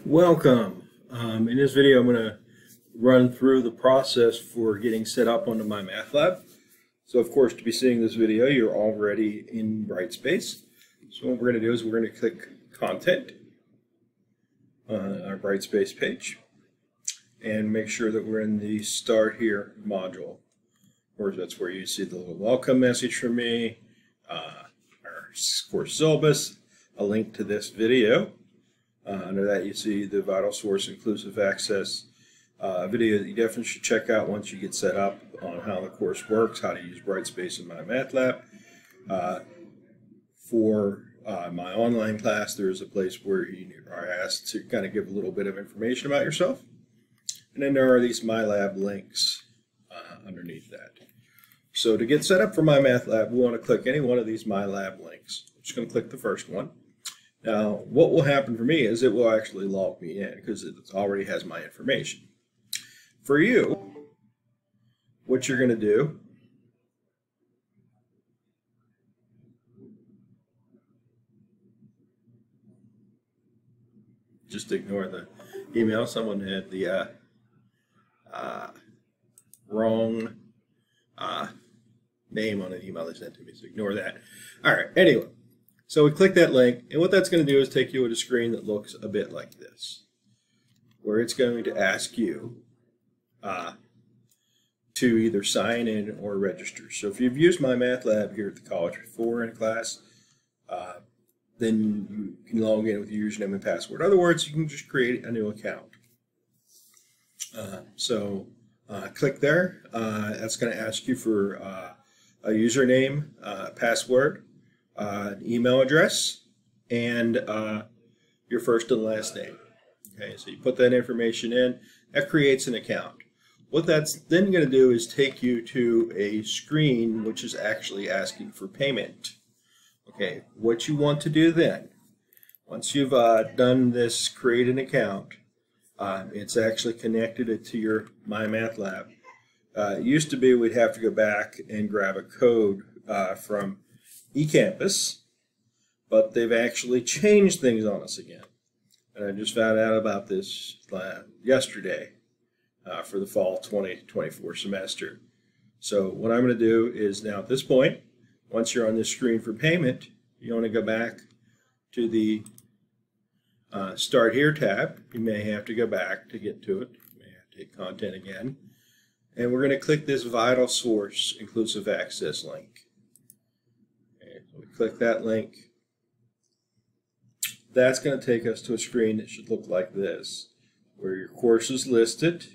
Welcome. In this video, I'm going to run through the process for getting set up onto MyMathLab. So, of course, to be seeing this video, you're already in Brightspace. So what we're going to do is we're going to click Content on our Brightspace page and make sure that we're in the Start Here module. Of course, that's where you see the little welcome message from me, our course syllabus, a link to this video. Under that, you see the Vital Source Inclusive Access video that you definitely should check out once you get set up on how the course works, how to use Brightspace in MyMathLab. For my online class, there is a place where you are asked to kind of give a little bit of information about yourself. And then there are these MyLab links underneath that. So to get set up for MyMathLab, we want to click any one of these MyLab links. I'm just going to click the first one. Now, what will happen for me is it will actually log me in because it already has my information. For you, what you're going to do just ignore the email. Someone had the wrong name on an email they sent to me, so ignore that. All right, anyway. So we click that link, and what that's going to do is take you to a screen that looks a bit like this, where it's going to ask you to either sign in or register. So if you've used MyMathLab here at the college before in a class, then you can log in with your username and password. In other words, you can just create a new account. Click there. That's going to ask you for a username, password, an email address, and your first and last name. Okay, so you put that information in, that creates an account. What that's then going to do is take you to a screen which is actually asking for payment. Okay, what you want to do then, once you've done this, create an account, it's actually connected it to your MyMathLab. It used to be we'd have to go back and grab a code from eCampus, but they've actually changed things on us again. And I just found out about this yesterday for the fall 2024 semester. So what I'm going to do is now at this point, once you're on this screen for payment, you want to go back to the Start Here tab. You may have to go back to get to it. You may have to hit Content again. And we're going to click this Vital Source Inclusive Access link. So we click that link. That's going to take us to a screen that should look like this, where your course is listed,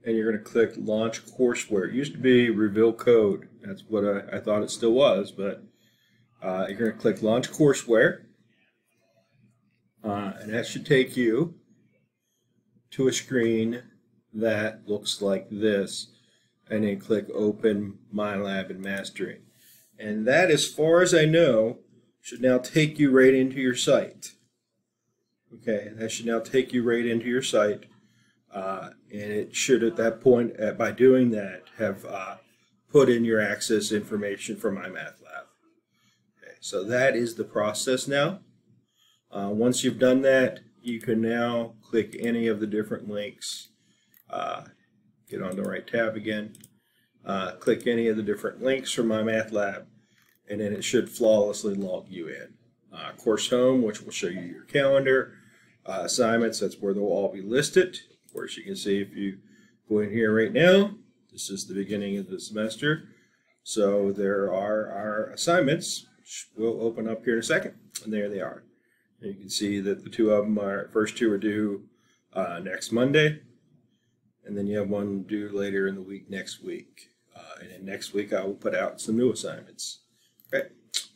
and you're going to click Launch Courseware. It used to be Reveal Code. That's what I thought it still was, but you're going to click Launch Courseware, and that should take you to a screen that looks like this, and then click Open MyLab and Mastering. And that, as far as I know, should now take you right into your site. Okay, that should now take you right into your site. And it should, at that point, by doing that, have put in your access information for MyMathLab. Okay, so that is the process now. Once you've done that, you can now click any of the different links. Get on the right tab again. Click any of the different links from MyMathLab, and then it should flawlessly log you in. Course Home, which will show you your calendar. Assignments, that's where they'll all be listed. Of course, you can see if you go in here right now, this is the beginning of the semester. So there are our assignments, which we'll open up here in a second, and there they are. And you can see that the two of them are, first two are due next Monday, and then you have one due later in the week next week. And then next week I will put out some new assignments. Okay,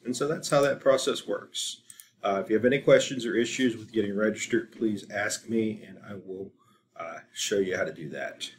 and so that's how that process works. If you have any questions or issues with getting registered, please ask me, and I will show you how to do that.